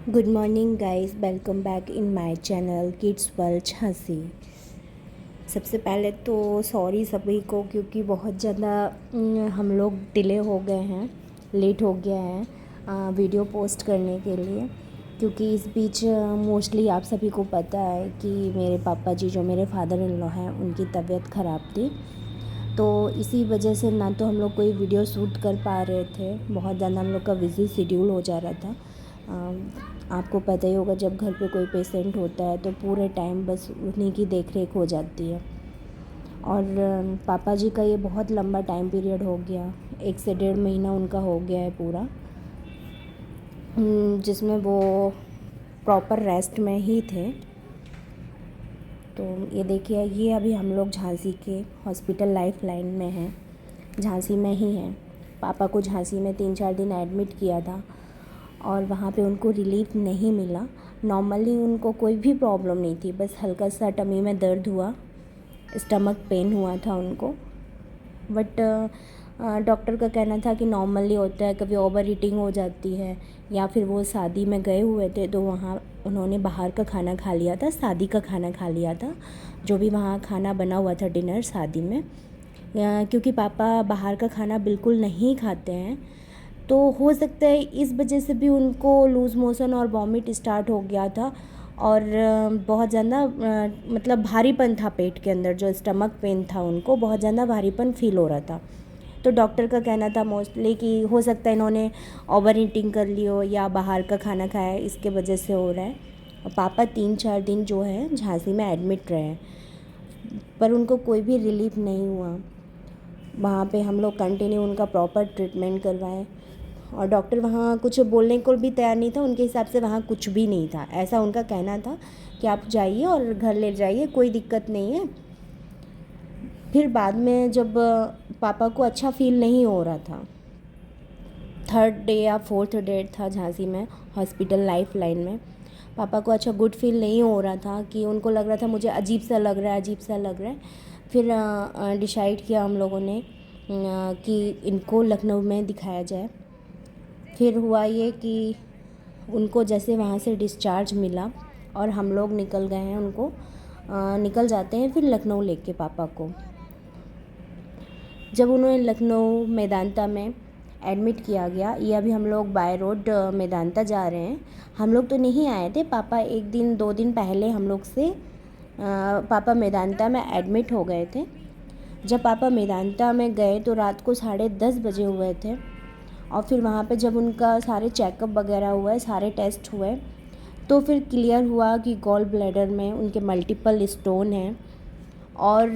Good morning guys, welcome back in my channel kids world Jhansi. सबसे पहले तो sorry सभी को, क्योंकि बहुत ज़्यादा हम लोग डिले हो गए हैं, लेट हो गया है वीडियो पोस्ट करने के लिए। क्योंकि इस बीच मोस्टली आप सभी को पता है कि मेरे पापा जी जो मेरे फादर इन लॉ हैं उनकी तबीयत ख़राब थी। तो इसी वजह से ना तो हम लोग कोई वीडियो शूट कर पा रहे थे, बहुत ज़्यादा हम लोग का बिज़ी शेड्यूल हो जा रहा था। आपको पता ही होगा, जब घर पे कोई पेशेंट होता है तो पूरे टाइम बस उन्हीं की देख रेख हो जाती है। और पापा जी का ये बहुत लंबा टाइम पीरियड हो गया, 1 से 1.5 महीना उनका हो गया है पूरा, जिसमें वो प्रॉपर रेस्ट में ही थे। तो ये देखिए, ये अभी हम लोग झांसी के हॉस्पिटल लाइफ लाइन में हैं, झांसी में ही हैं। पापा को झांसी में 3-4 दिन एडमिट किया था और वहाँ पे उनको रिलीफ नहीं मिला। नॉर्मली उनको कोई भी प्रॉब्लम नहीं थी, बस हल्का सा टमी में दर्द हुआ, स्टमक पेन हुआ था उनको। बट डॉक्टर का कहना था कि नॉर्मली होता है, कभी ओवर ईटिंग हो जाती है, या फिर वो शादी में गए हुए थे तो वहाँ उन्होंने बाहर का खाना खा लिया था, शादी का खाना खा लिया था, जो भी वहाँ खाना बना हुआ था डिनर शादी में। क्योंकि पापा बाहर का खाना बिल्कुल नहीं खाते हैं, तो हो सकता है इस वजह से भी उनको लूज़ मोशन और वॉमिट स्टार्ट हो गया था। और बहुत ज़्यादा मतलब भारीपन था पेट के अंदर, जो स्टमक पेन था उनको बहुत ज़्यादा भारीपन फील हो रहा था। तो डॉक्टर का कहना था मोस्टली कि हो सकता है इन्होंने ओवर ईटिंग कर ली हो या बाहर का खाना खाया है, इसके वजह से हो रहा है। और पापा 3-4 दिन जो है झांसी में एडमिट रहे, पर उनको कोई भी रिलीफ नहीं हुआ। वहाँ पे हम लोग कंटिन्यू उनका प्रॉपर ट्रीटमेंट करवाएं, और डॉक्टर वहाँ कुछ बोलने को भी तैयार नहीं था। उनके हिसाब से वहाँ कुछ भी नहीं था, ऐसा उनका कहना था कि आप जाइए और घर ले जाइए, कोई दिक्कत नहीं है। फिर बाद में जब पापा को अच्छा फील नहीं हो रहा था, 3rd डे या 4th डे था झांसी में हॉस्पिटल लाइफ लाइन में, पापा को अच्छा गुड फील नहीं हो रहा था, कि उनको लग रहा था मुझे अजीब सा लग रहा है, अजीब सा लग रहा है। फिर डिसाइड किया हम लोगों ने कि इनको लखनऊ में दिखाया जाए। फिर हुआ ये कि उनको जैसे वहाँ से डिस्चार्ज मिला और हम लोग निकल गए हैं, उनको निकल जाते हैं फिर लखनऊ लेके पापा को। जब उन्हें लखनऊ मेदांता में एडमिट किया गया, ये अभी हम लोग बाय रोड मेदांता जा रहे हैं। हम लोग तो नहीं आए थे, पापा 1-2 दिन पहले हम लोग से पापा मेदांता में एडमिट हो गए थे। जब पापा मेदांता में गए तो रात को 10:30 बजे हुए थे। और फिर वहाँ पे जब उनका सारे चेकअप वगैरह हुए, सारे टेस्ट हुए, तो फिर क्लियर हुआ कि गॉल ब्लैडर में उनके मल्टीपल स्टोन हैं। और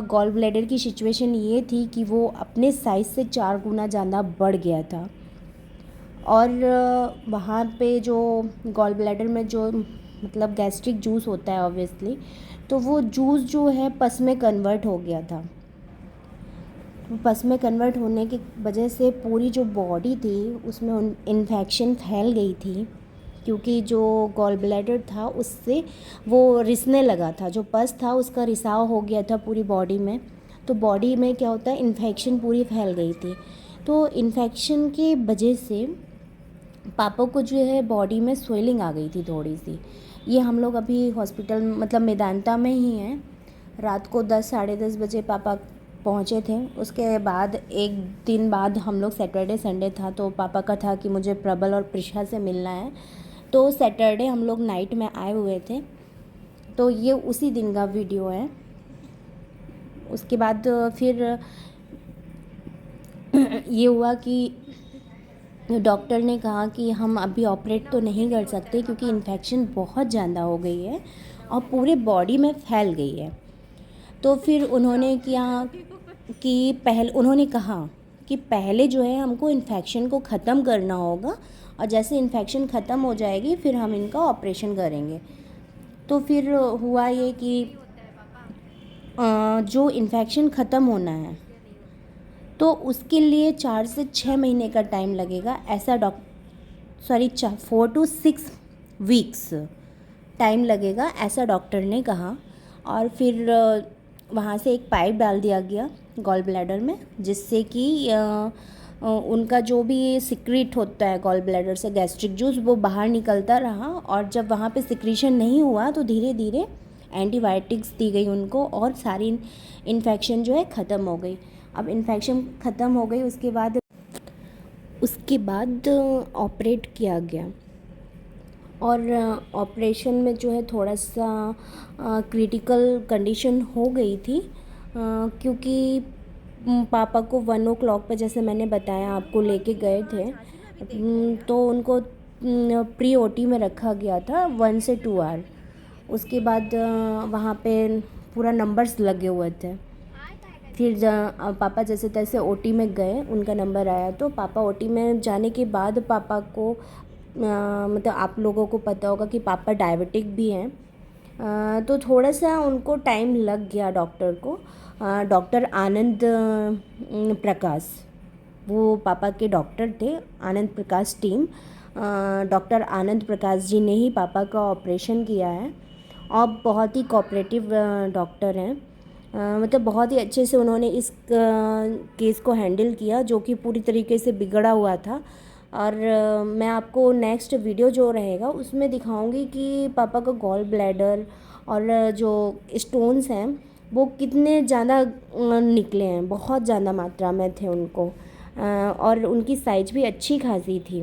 गॉल ब्लैडर की सिचुएशन ये थी कि वो अपने साइज़ से 4 गुना ज़्यादा बढ़ गया था। और वहाँ पे जो गॉल ब्लैडर में जो मतलब गैस्ट्रिक जूस होता है ऑब्वियसली, तो वो जूस जो है पस में कन्वर्ट हो गया था। पस में कन्वर्ट होने की वजह से पूरी जो बॉडी थी उसमें इन्फेक्शन फैल गई थी, क्योंकि जो गॉल ब्लैडर था उससे वो रिसने लगा था, जो पस था उसका रिसाव हो गया था पूरी बॉडी में। तो बॉडी में क्या होता है, इन्फेक्शन पूरी फैल गई थी। तो इन्फेक्शन की वजह से पापा को जो है बॉडी में स्वेलिंग आ गई थी थोड़ी सी। ये हम लोग अभी हॉस्पिटल मतलब मेदांता में ही हैं। रात को 10 साढ़े 10 बजे पापा पहुँचे थे। उसके बाद एक दिन बाद हम लोग सैटरडे संडे था, तो पापा का था कि मुझे प्रबल और प्रिशा से मिलना है, तो सैटरडे हम लोग नाइट में आए हुए थे। तो ये उसी दिन का वीडियो है। उसके बाद फिर ये हुआ कि डॉक्टर ने कहा कि हम अभी ऑपरेट तो नहीं कर सकते, क्योंकि इन्फेक्शन बहुत ज़्यादा हो गई है और पूरे बॉडी में फैल गई है। तो फिर उन्होंने कहा कि पहले जो है हमको इन्फेक्शन को ख़त्म करना होगा, और जैसे इन्फेक्शन ख़त्म हो जाएगी फिर हम इनका ऑपरेशन करेंगे। तो फिर हुआ ये कि जो इन्फेक्शन ख़त्म होना है तो उसके लिए 4 से 6 महीने का टाइम लगेगा, ऐसा 4 to 6 वीक्स टाइम लगेगा, ऐसा डॉक्टर ने कहा। और फिर वहाँ से एक पाइप डाल दिया गया गॉल ब्लैडर में, जिससे कि उनका जो भी सिक्रीट होता है गॉल ब्लैडर से, गैस्ट्रिक जूस, वो बाहर निकलता रहा और जब वहाँ पे सिक्रीशन नहीं हुआ तो धीरे धीरे एंटीबायोटिक्स दी गई उनको और सारी इन्फेक्शन जो है ख़त्म हो गई। अब इन्फेक्शन ख़त्म हो गई, उसके बाद ऑपरेट किया गया और ऑपरेशन में जो है थोड़ा सा क्रिटिकल कंडीशन हो गई थी, क्योंकि पापा को 1 o'clock पे, जैसे मैंने बताया आपको, लेके गए थे, तो उनको प्री ओटी में रखा गया था 1 से 2 आवर। उसके बाद वहाँ पे पूरा नंबर्स लगे हुए थे। फिर पापा जैसे तैसे ओटी में गए, उनका नंबर आया तो पापा ओटी में जाने के बाद पापा को मतलब आप लोगों को पता होगा कि पापा डायबिटिक भी हैं, तो थोड़ा सा उनको टाइम लग गया डॉक्टर को। डॉक्टर आनंद प्रकाश, वो पापा के डॉक्टर थे, आनंद प्रकाश टीम। डॉक्टर आनंद प्रकाश जी ने ही पापा का ऑपरेशन किया है और बहुत ही कोऑपरेटिव डॉक्टर हैं। मतलब बहुत ही अच्छे से उन्होंने इस केस को हैंडल किया जो कि पूरी तरीके से बिगड़ा हुआ था। और मैं आपको नेक्स्ट वीडियो जो रहेगा उसमें दिखाऊंगी कि पापा का गॉल ब्लैडर और जो स्टोन्स हैं वो कितने ज़्यादा निकले हैं, बहुत ज़्यादा मात्रा में थे उनको, और उनकी साइज भी अच्छी खासी थी।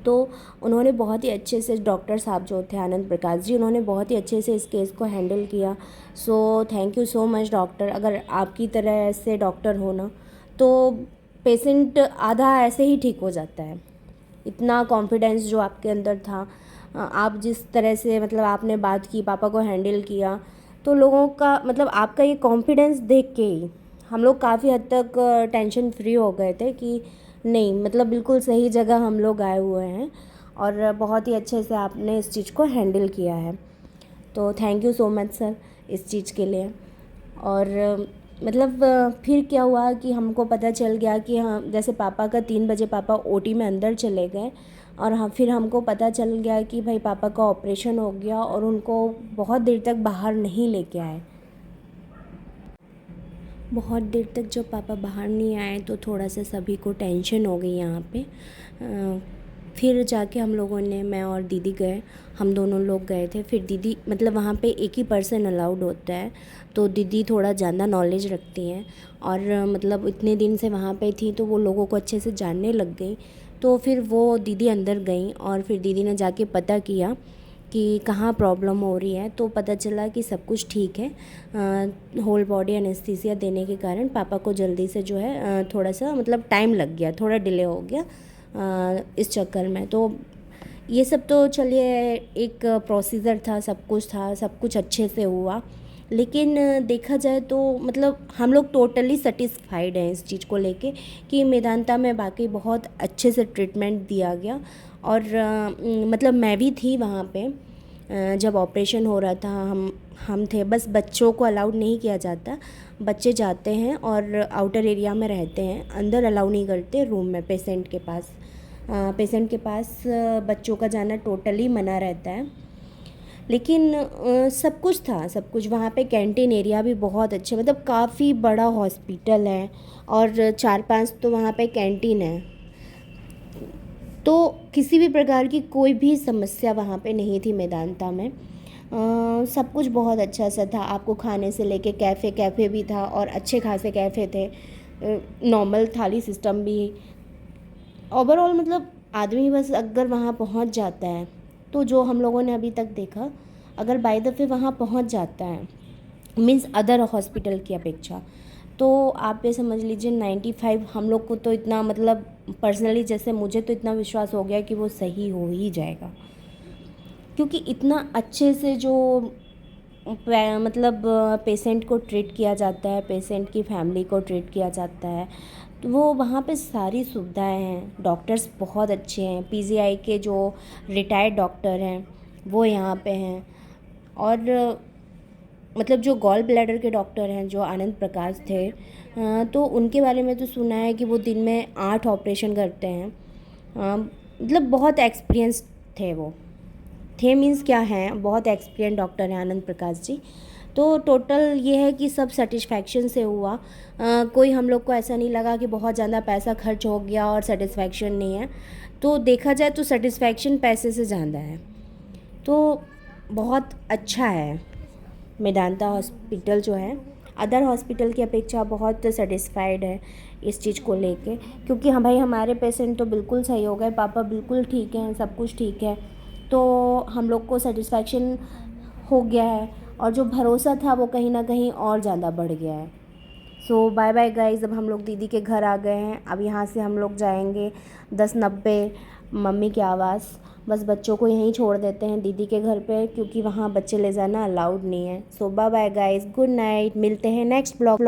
तो उन्होंने बहुत ही अच्छे से, डॉक्टर साहब जो थे आनंद प्रकाश जी, उन्होंने बहुत ही अच्छे से इस केस को हैंडल किया। So thank you so much doctor. अगर आपकी तरह ऐसे डॉक्टर हो ना तो पेशेंट आधा ऐसे ही ठीक हो जाता है। इतना कॉन्फिडेंस जो आपके अंदर था, आप जिस तरह से मतलब आपने बात की, पापा को हैंडल किया, तो लोगों का मतलब आपका ये कॉन्फिडेंस देख के ही हम लोग काफ़ी हद तक टेंशन फ्री हो गए थे कि नहीं, मतलब बिल्कुल सही जगह हम लोग आए हुए हैं और बहुत ही अच्छे से आपने इस चीज़ को हैंडल किया है। तो thank you so much sir इस चीज़ के लिए। और मतलब फिर क्या हुआ कि हमको पता चल गया कि हाँ, जैसे पापा का 3 बजे पापा ओटी में अंदर चले गए और हाँ, फिर हमको पता चल गया कि भाई पापा का ऑपरेशन हो गया और उनको बहुत देर तक बाहर नहीं लेके आए। बहुत देर तक जब पापा बाहर नहीं आए तो थोड़ा सा सभी को टेंशन हो गई यहाँ पे। फिर जाके हम लोगों ने, मैं और दीदी गए, हम दोनों लोग गए थे। फिर दीदी, मतलब वहाँ पे एक ही पर्सन अलाउड होता है, तो दीदी थोड़ा ज़्यादा नॉलेज रखती हैं और मतलब इतने दिन से वहाँ पे थी तो वो लोगों को अच्छे से जानने लग गई। तो फिर वो दीदी अंदर गई और फिर दीदी ने जाके पता किया कि कहाँ प्रॉब्लम हो रही है, तो पता चला कि सब कुछ ठीक है। होल बॉडी एनेस्थीसिया देने के कारण पापा को जल्दी से जो है थोड़ा सा मतलब टाइम लग गया, थोड़ा डिले हो गया इस चक्कर में। तो ये सब तो चलिए एक प्रोसीजर था, सब कुछ था, सब कुछ अच्छे से हुआ। लेकिन देखा जाए तो मतलब हम लोग टोटली सेटिस्फाइड हैं इस चीज़ को लेके कि मेदांता में बाकी बहुत अच्छे से ट्रीटमेंट दिया गया। और मतलब मैं भी थी वहाँ पे जब ऑपरेशन हो रहा था। हम थे, बस बच्चों को अलाउड नहीं किया जाता, बच्चे जाते हैं और आउटर एरिया में रहते हैं, अंदर अलाउ नहीं करते रूम में। पेशेंट के पास बच्चों का जाना टोटली मना रहता है। लेकिन सब कुछ था, सब कुछ वहाँ पे। कैंटीन एरिया भी बहुत अच्छे, मतलब काफ़ी बड़ा हॉस्पिटल है और 4-5 तो वहाँ पे कैंटीन है, तो किसी भी प्रकार की कोई भी समस्या वहाँ पे नहीं थी मेदांता में। सब कुछ बहुत अच्छा सा था, आपको खाने से लेके कैफ़े भी था और अच्छे खासे कैफ़े थे, नॉर्मल थाली सिस्टम भी। ओवरऑल मतलब आदमी बस अगर वहाँ पहुँच जाता है तो जो हम लोगों ने अभी तक देखा, अगर बाय दफ़े वहाँ पहुँच जाता है, मीन्स अदर हॉस्पिटल की अपेक्षा, तो आप ये समझ लीजिए 95, हम लोग को तो इतना मतलब पर्सनली, जैसे मुझे तो इतना विश्वास हो गया कि वो सही हो ही जाएगा, क्योंकि इतना अच्छे से जो मतलब पेशेंट को ट्रीट किया जाता है, पेशेंट की फैमिली को ट्रीट किया जाता है, तो वो वहाँ पे सारी सुविधाएं हैं। डॉक्टर्स बहुत अच्छे हैं, पीजीआई के जो रिटायर्ड डॉक्टर हैं वो यहाँ पे हैं। और मतलब जो गॉल ब्लैडर के डॉक्टर हैं जो आनंद प्रकाश थे, तो उनके बारे में तो सुना है कि वो दिन में 8 ऑपरेशन करते हैं। मतलब बहुत एक्सपीरियंस थे वो, थे मीन्स क्या हैं, बहुत एक्सपीरियंस डॉक्टर हैं आनंद प्रकाश जी। तो टोटल ये है कि सब सेटिस्फैक्शन से हुआ। कोई हम लोग को ऐसा नहीं लगा कि बहुत ज़्यादा पैसा खर्च हो गया और सेटिस्फैक्शन नहीं है। तो देखा जाए तो सेटिस्फैक्शन पैसे से ज़्यादा है। तो बहुत अच्छा है मेदांता हॉस्पिटल जो है, अदर हॉस्पिटल की अपेक्षा बहुत सेटिस्फाइड है इस चीज़ को लेके, क्योंकि हाँ भाई हमारे पेशेंट तो बिल्कुल सही हो गए, पापा बिल्कुल ठीक हैं, सब कुछ ठीक है, तो हम लोग को सेटिस्फैक्शन हो गया है और जो भरोसा था वो कहीं ना कहीं और ज़्यादा बढ़ गया है। सो बाय बाय गाइस, अब हम लोग दीदी के घर आ गए हैं। अब यहाँ से हम लोग जाएंगे 10:90 मम्मी के आवास। बस बच्चों को यहीं छोड़ देते हैं दीदी के घर पे, क्योंकि वहाँ बच्चे ले जाना अलाउड नहीं है। So bye bye guys, good night, मिलते हैं नेक्स्ट ब्लॉग।